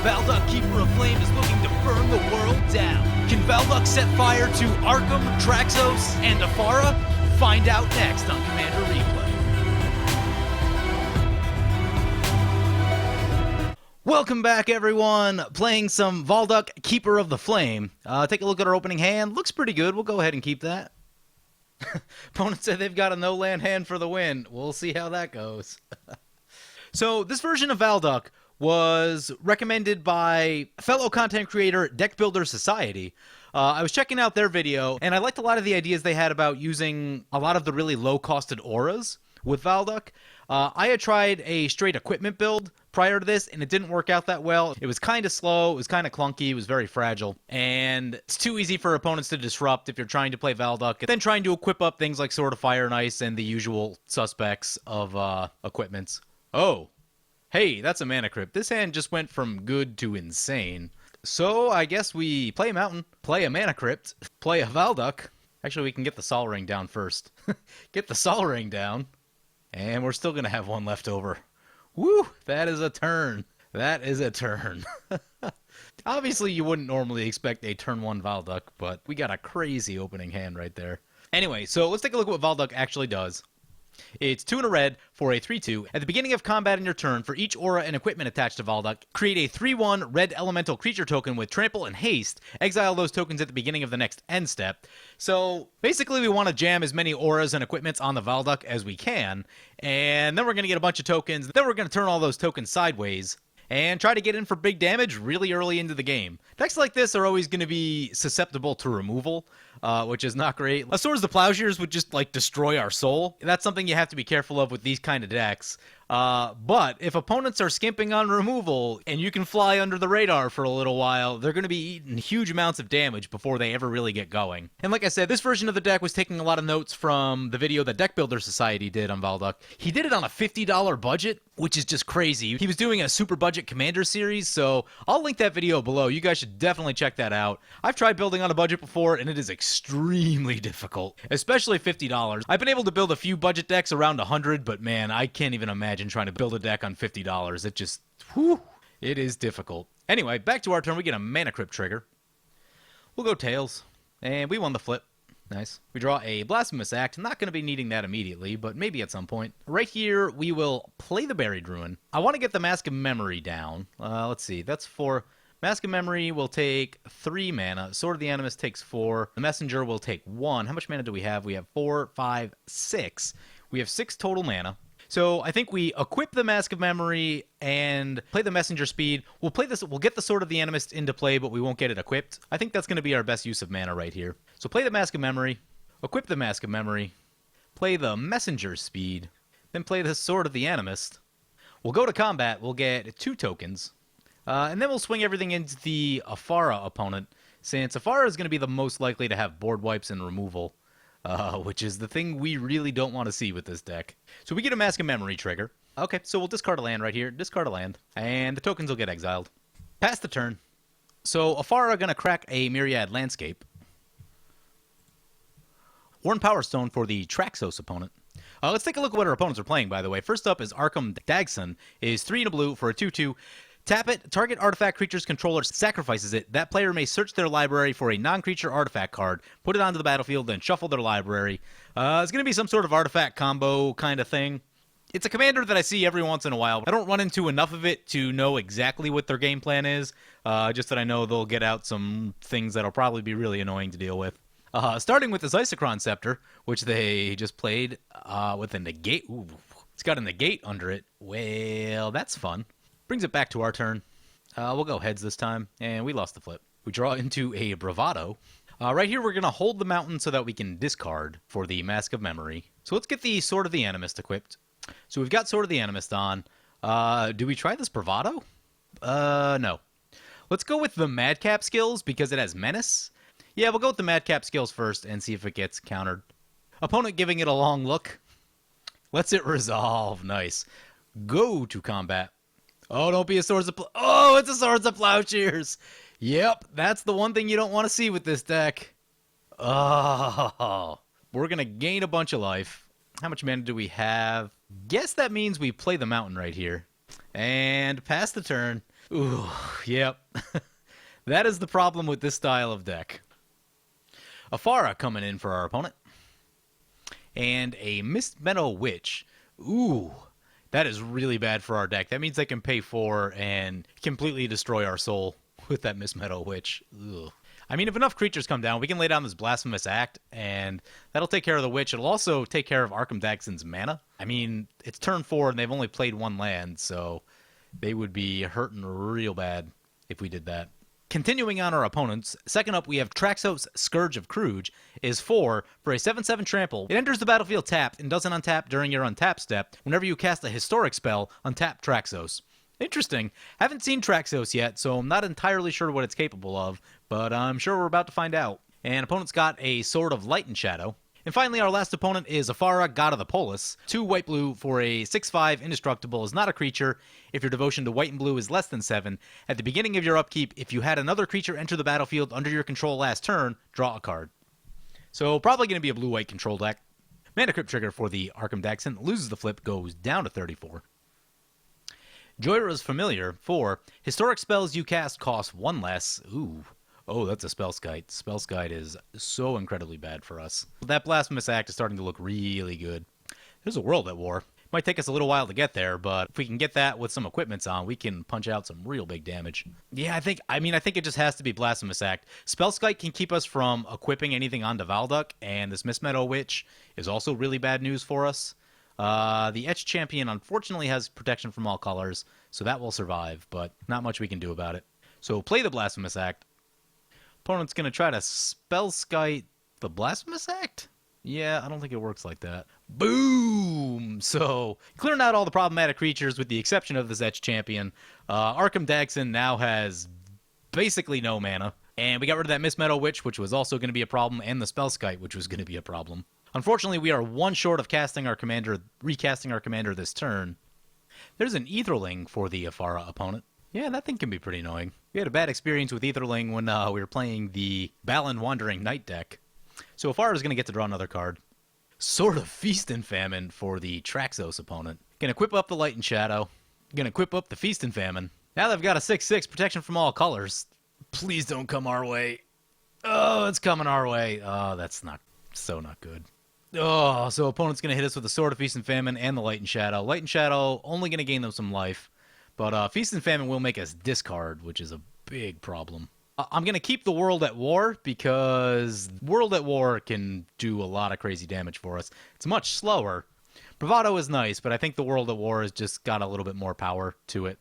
Valduk, Keeper of Flame, is looking to burn the world down. Can Valduk set fire to Arcum, Traxos, and Ephara? Find out next on Commander Replay. Welcome back, everyone. Playing some Valduk, Keeper of the Flame. Take a look at our opening hand. Looks pretty good. We'll go ahead and keep that. Opponent said they've got a no-land hand for the win. We'll see how that goes. So, this version of Valduk was recommended by fellow content creator Deck Builder Society. I was checking out their video, and I liked a lot of the ideas they had about using a lot of the really low-costed auras with Valduk. I had tried a straight equipment build prior to this, and it didn't work out that well. It was kind of slow, it was kind of clunky, it was very fragile, and it's too easy for opponents to disrupt if you're trying to play Valduk, and then trying to equip up things like Sword of Fire and Ice and the usual suspects of equipments. Oh, hey, that's a mana crypt. This hand just went from good to insane. So I guess we play a mountain, play a mana crypt, play a Valduk. Actually, we can get the Sol Ring down first. Get the Sol Ring down, and we're still going to have one left over. Woo, that is a turn. That is a turn. Obviously, you wouldn't normally expect a turn 1 Valduk, but we got a crazy opening hand right there. Anyway, so let's take a look at what Valduk actually does. It's 2 and a red for a 3/2. At the beginning of combat in your turn, for each aura and equipment attached to Valduk, create a 3/1 red elemental creature token with trample and haste. Exile those tokens at the beginning of the next end step. So basically we want to jam as many auras and equipments on the Valduk as we can, and then we're going to get a bunch of tokens. Then we're going to turn all those tokens sideways and try to get in for big damage really early into the game. Decks like this are always going to be susceptible to removal, which is not great. Swords the Plowshares would just, like, destroy our soul. That's something you have to be careful of with these kind of decks. But if opponents are skimping on removal, and you can fly under the radar for a little while, they're going to be eating huge amounts of damage before they ever really get going. And like I said, this version of the deck was taking a lot of notes from the video that Deck Builder Society did on Valduk. He did it on a $50 budget, which is just crazy. He was doing a super budget commander series, so I'll link that video below. You guys should definitely check that out. I've tried building on a budget before, and it is extremely difficult, especially $50. I've been able to build a few budget decks around $100, but man, I can't even imagine trying to build a deck on $50. It just, whew, it is difficult. Anyway, back to our turn. We get a mana crypt trigger. We'll go tails, and we won the flip. Nice. We draw a Blasphemous Act. Not going to be needing that immediately, but maybe at some point. Right here, we will play the Buried Ruin. I want to get the Mask of Memory down. Let's see. That's 4. Mask of Memory will take 3 mana. Sword of the Animus takes 4. The Messenger will take 1. How much mana do we have? We have 4, 5, 6. We have 6 total mana. So I think we equip the Mask of Memory and play the Messenger speed. We'll play this. We'll get the Sword of the Animus into play, but we won't get it equipped. I think that's going to be our best use of mana right here. So play the Mask of Memory, equip the Mask of Memory, play the Messenger speed, then play the Sword of the Animus. We'll go to combat. We'll get 2 tokens, and then we'll swing everything into the Ephara opponent, since Ephara is going to be the most likely to have board wipes and removal. Which is the thing we really don't want to see with this deck. So we get a Mask of Memory trigger. Okay, so we'll discard a land right here. Discard a land. And the tokens will get exiled. Pass the turn. So Ephara are going to crack a Myriad Landscape. Worn Power Stone for the Traxos opponent. Let's take a look at what our opponents are playing, by the way. First up is Arcum Dagson. Is 3 and a blue for a 2/2. Tap it, target artifact creature's controller sacrifices it. That player may search their library for a non-creature artifact card, put it onto the battlefield, then shuffle their library. It's going to be some sort of artifact combo kind of thing. It's a commander that I see every once in a while. I don't run into enough of it to know exactly what their game plan is, just that I know they'll get out some things that'll probably be really annoying to deal with. Starting with this Isochron Scepter, which they just played with a negate. Ooh, it's got a negate under it. Well, that's fun. Brings it back to our turn. We'll go heads this time, and we lost the flip. We draw into a Bravado. Right here, we're going to hold the mountain so that we can discard for the Mask of Memory. So let's get the Sword of the Animist equipped. So we've got Sword of the Animist on. Do we try this Bravado? No. Let's go with the Madcap skills because it has Menace. Yeah, we'll go with the Madcap skills first and see if it gets countered. Opponent giving it a long look. Lets it resolve. Nice. Go to combat. Oh, don't be a Swords of Oh, it's a Swords of Plowshares. Yep, that's the one thing you don't want to see with this deck. Oh, we're going to gain a bunch of life. How much mana do we have? Guess that means we play the mountain right here. And pass the turn. Ooh, yep. That is the problem with this style of deck. Ephara coming in for our opponent. And a Mist Meadow Witch. Ooh, that is really bad for our deck. That means they can pay 4 and completely destroy our soul with that Mist Meadow Witch. Ugh. I mean, if enough creatures come down, we can lay down this Blasphemous Act, and that'll take care of the Witch. It'll also take care of Arcum Dagson's mana. I mean, it's turn 4, and they've only played 1 land, so they would be hurting real bad if we did that. Continuing on our opponents, second up we have Traxos Scourge of Cruge, is 4 for a 7/7 trample. It enters the battlefield tapped and doesn't untap during your untap step. Whenever you cast a historic spell, untap Traxos. Interesting. Haven't seen Traxos yet, so I'm not entirely sure what it's capable of, but I'm sure we're about to find out. And opponent's got a Sword of Light and Shadow. And finally, our last opponent is Ephara, God of the Polis. 2 white-blue for a 6/5 indestructible, is not a creature. If your devotion to white and blue is less than 7, at the beginning of your upkeep, if you had another creature enter the battlefield under your control last turn, draw a card. So probably going to be a blue-white control deck. Mana Crypt trigger for the Arcum Dagson, loses the flip, goes down to 34. Joyra's Familiar, 4. Historic spells you cast cost 1 less. Ooh. Oh, that's a Spellskite. Spellskite is so incredibly bad for us. That Blasphemous Act is starting to look really good. There's a World at War. Might take us a little while to get there, but if we can get that with some equipments on, we can punch out some real big damage. Yeah, I think it just has to be Blasphemous Act. Spellskite can keep us from equipping anything onto Valduk, and this Mist Meadow Witch is also really bad news for us. The Etched Champion unfortunately has protection from all colors, so that will survive, but not much we can do about it. So play the Blasphemous Act. Opponent's going to try to Spellskite the Blasphemous Act? Yeah, I don't think it works like that. Boom! So, clearing out all the problematic creatures with the exception of this Etched Champion. Arcum Dagson now has basically no mana. And we got rid of that Mist Meadow Witch, which was also going to be a problem, and the Spellskite, which was going to be a problem. Unfortunately, we are 1 short of recasting our commander this turn. There's an Aetherling for the Ephara opponent. Yeah, that thing can be pretty annoying. We had a bad experience with Aetherling when we were playing the Balan Wandering Knight deck. So Ephara's going to get to draw another card. Sword of Feast and Famine for the Traxos opponent. Going to equip up the Light and Shadow. Going to equip up the Feast and Famine. Now they've got a 6/6 protection from all colors. Please don't come our way. Oh, it's coming our way. Oh, that's not good. Oh, so opponent's going to hit us with the Sword of Feast and Famine and the Light and Shadow. Light and Shadow only going to gain them some life. But Feast and Famine will make us discard, which is a big problem. I'm going to keep the World at War because World at War can do a lot of crazy damage for us. It's much slower. Bravado is nice, but I think the World at War has just got a little bit more power to it.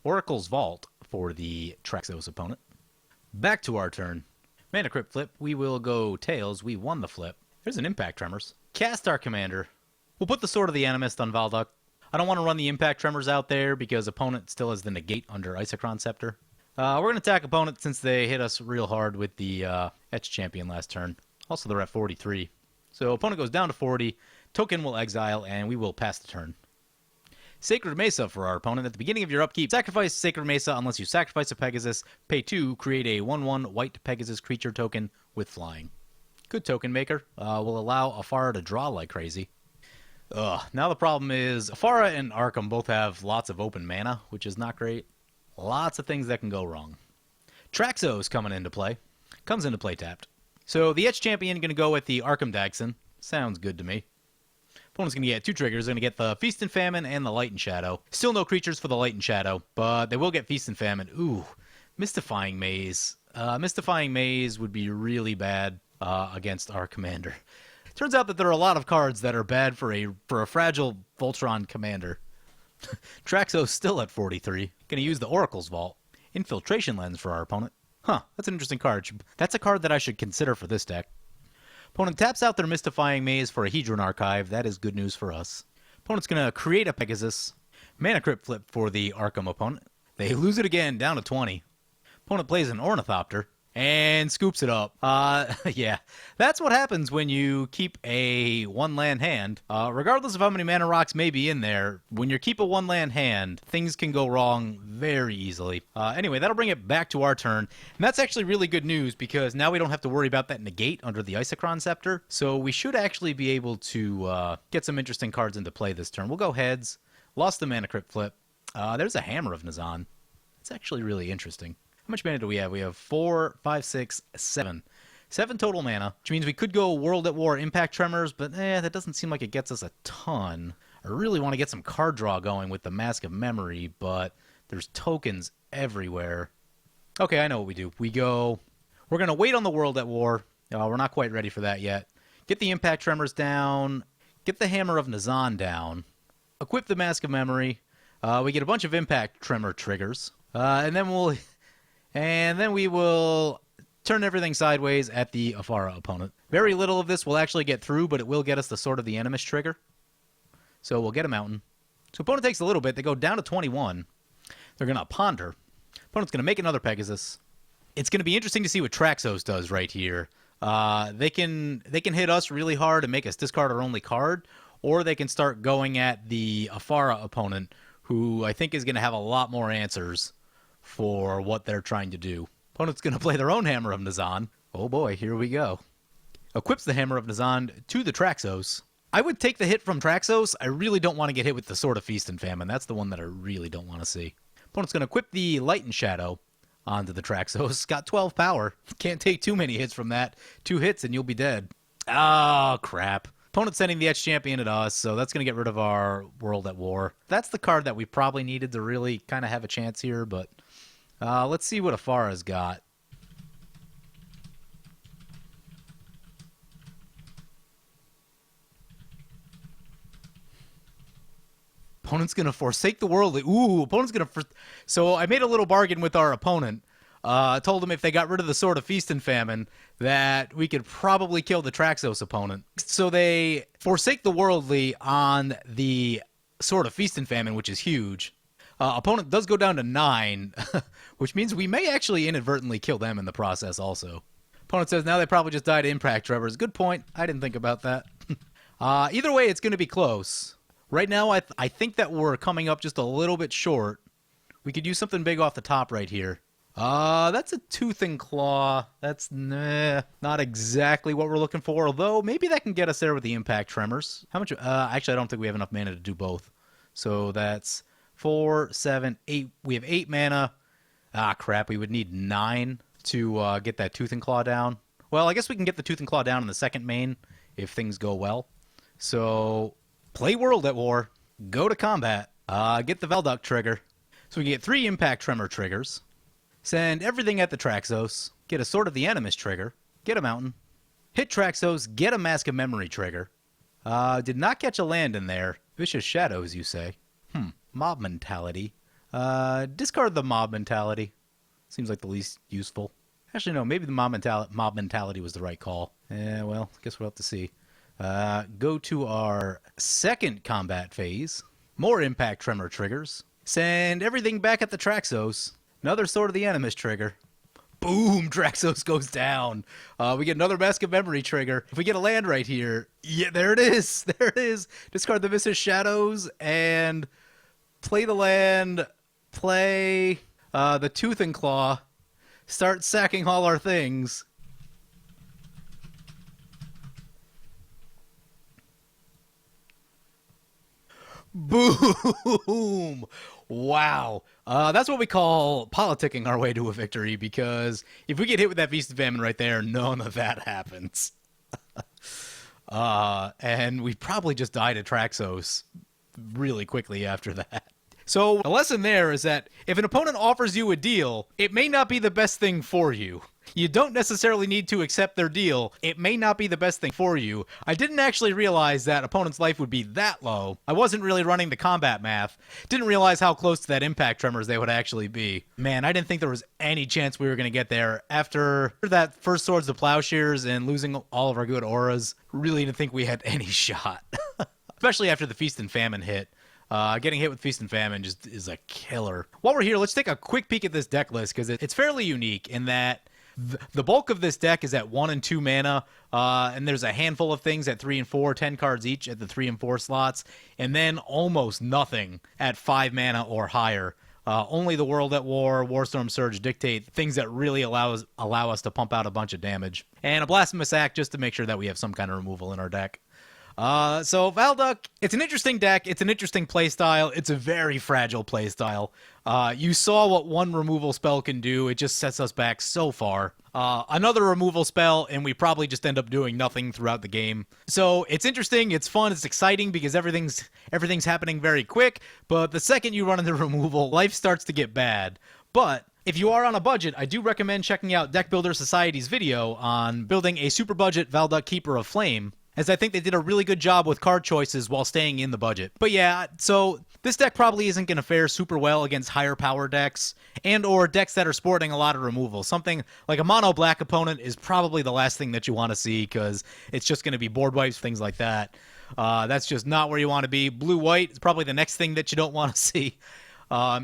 Oracle's Vault for the Traxos opponent. Back to our turn. Mana Crypt flip. We will go Tails. We won the flip. There's an Impact Tremors. Cast our commander. We'll put the Sword of the Animist on Valduk. I don't want to run the Impact Tremors out there because opponent still has the negate under Isochron Scepter. We're going to attack opponent since they hit us real hard with the Etched Champion last turn. Also, they're at 43. So opponent goes down to 40. Token will exile, and we will pass the turn. Sacred Mesa for our opponent. At the beginning of your upkeep, sacrifice Sacred Mesa unless you sacrifice a Pegasus. Pay 2, create a 1/1 white Pegasus creature token with flying. Good token maker. Will allow Ephara to draw like crazy. Now the problem is Ephara and Arcum both have lots of open mana, which is not great. Lots of things that can go wrong. Traxos coming into play. Comes into play tapped. So the Etched Champion going to go with the Arcum Dagson. Sounds good to me. Opponent's going to get 2 triggers. They're going to get the Feast and Famine and the Light and Shadow. Still no creatures for the Light and Shadow, but they will get Feast and Famine. Ooh, Mystifying Maze. Mystifying Maze would be really bad against our commander. Turns out that there are a lot of cards that are bad for a fragile Voltron commander. Traxos still at 43. Going to use the Oracle's Vault. Infiltration Lens for our opponent. Huh, that's an interesting card. That's a card that I should consider for this deck. Opponent taps out their Mystifying Maze for a Hedron Archive. That is good news for us. Opponent's going to create a Pegasus. Mana Crypt flip for the Arcum opponent. They lose it again, down to 20. Opponent plays an Ornithopter. And scoops it up. Yeah, that's what happens when you keep a 1-land hand. Regardless of how many mana rocks may be in there, when you keep a 1-land hand, things can go wrong very easily. Anyway, that'll bring it back to our turn. And that's actually really good news because now we don't have to worry about that negate under the Isochron Scepter. So we should actually be able to get some interesting cards into play this turn. We'll go heads. Lost the Mana Crypt flip. There's a Hammer of Nazan. It's actually really interesting. How much mana do we have? We have 4, 5, 6, 7. 7 total mana, which means we could go World at War, Impact Tremors, but that doesn't seem like it gets us a ton. I really want to get some card draw going with the Mask of Memory, but there's tokens everywhere. Okay, I know what we do. We're going to wait on the World at War. We're not quite ready for that yet. Get the Impact Tremors down. Get the Hammer of Nazan down. Equip the Mask of Memory. We get a bunch of Impact Tremor triggers. And then we will turn everything sideways at the Ephara opponent. Very little of this will actually get through, but it will get us the Sword of the Animus trigger. So we'll get a mountain. So opponent takes a little bit. They go down to 21. They're going to ponder. Opponent's going to make another Pegasus. It's going to be interesting to see what Traxos does right here. They can hit us really hard and make us discard our only card, or they can start going at the Ephara opponent, who I think is going to have a lot more answers for what they're trying to do. Opponent's going to play their own Hammer of Nazan. Oh boy, here we go. Equips the Hammer of Nazan to the Traxos. I would take the hit from Traxos. I really don't want to get hit with the Sword of Feast and Famine. That's the one that I really don't want to see. Opponent's going to equip the Light and Shadow onto the Traxos. Got 12 power. Can't take too many hits from that. 2 hits and you'll be dead. Oh, crap. Opponent's sending the Etched Champion at us, so that's going to get rid of our World at War. That's the card that we probably needed to really kind of have a chance here, but let's see what Ephara's got. Opponent's going to forsake the world. Ooh, opponent's going to... So I made a little bargain with our opponent. Told them if they got rid of the Sword of Feast and Famine, that we could probably kill the Traxos opponent. So they forsake the worldly on the Sword of Feast and Famine, which is huge. Opponent does go down to 9, which means we may actually inadvertently kill them in the process also. Opponent says now they probably just died to Impact Tremors. Good point. I didn't think about that. Either way, it's going to be close. Right now, I think that we're coming up just a little bit short. We could use something big off the top right here. That's a Tooth and Claw. That's not exactly what we're looking for, although maybe that can get us there with the Impact Tremors. How much? Actually, I don't think we have enough mana to do both. So that's 4, 7, 8. We have 8 mana. Ah, crap. We would need 9 to get that Tooth and Claw down. Well, I guess we can get the Tooth and Claw down in the second main if things go well. So... play World at War, go to combat, get the Valduk trigger. So we get 3 Impact Tremor triggers, send everything at the Traxos, get a Sword of the Animus trigger, get a mountain, hit Traxos, get a Mask of Memory trigger. Did not catch a land in there. Vicious Shadows, you say. Mob Mentality. Discard the Mob Mentality. Seems like the least useful. Actually, no, maybe the Mob Mentality was the right call. Well, I guess we'll have to see. Go to our second combat phase. More Impact Tremor triggers. Send everything back at the Traxos. Another Sword of the Animus trigger. Boom! Traxos goes down. We get another Mask of Memory trigger. If we get a land right here, yeah, there it is. There it is. Discard the Vicious Shadows and play the land. Play the Tooth and Claw. Start sacking all our things. Boom! Wow. That's what we call politicking our way to a victory, because if we get hit with that Feast of Famine right there, none of that happens. And we probably just died at Traxos really quickly after that. So the lesson there is that if an opponent offers you a deal, it may not be the best thing for you. You don't necessarily need to accept their deal. It may not be the best thing for you. I didn't actually realize that opponent's life would be that low. I wasn't really running the combat math. Didn't realize how close to that Impact Tremors they would actually be. Man, I didn't think there was any chance we were going to get there. After that first Swords of Plowshares and losing all of our good auras, really didn't think we had any shot. Especially after the Feast and Famine hit. Getting hit with Feast and Famine just is a killer. While we're here, let's take a quick peek at this deck list, because it's fairly unique in that the bulk of this deck is at 1 and 2 mana, and there's a handful of things at 3 and 4, 10 cards each at the 3 and 4 slots, and then almost nothing at 5 mana or higher. Only the World at War, Warstorm Surge, Dictate, things that really allow us to pump out a bunch of damage. And a Blasphemous Act just to make sure that we have some kind of removal in our deck. So Valduk, it's an interesting deck. It's an interesting playstyle. It's a very fragile playstyle. You saw what one removal spell can do. It just sets us back so far. Another removal spell, and we probably just end up doing nothing throughout the game. So it's interesting, it's fun, it's exciting because everything's happening very quick. But the second you run into removal, life starts to get bad. But if you are on a budget, I do recommend checking out Deck Builder Society's video on building a super budget Valduk Keeper of Flame, as I think they did a really good job with card choices while staying in the budget. But yeah, so this deck probably isn't going to fare super well against higher power decks and or decks that are sporting a lot of removal. Something like a mono black opponent is probably the last thing that you want to see because it's just going to be board wipes, things like that. That's just not where you want to be. Blue white is probably the next thing that you don't want to see.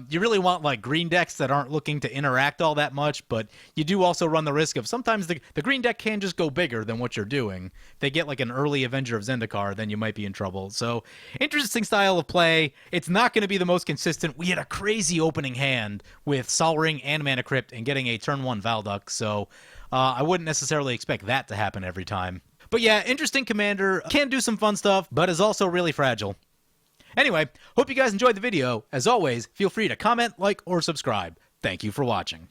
You really want like green decks that aren't looking to interact all that much, but you do also run the risk of sometimes the green deck can just go bigger than what you're doing. If they get like an early Avenger of Zendikar, then you might be in trouble. So interesting style of play. It's not going to be the most consistent. We had a crazy opening hand with Sol Ring and Mana Crypt and getting a turn 1 Valduk, so I wouldn't necessarily expect that to happen every time. But yeah, interesting commander, can do some fun stuff, but is also really fragile. Anyway, hope you guys enjoyed the video. As always, feel free to comment, like, or subscribe. Thank you for watching.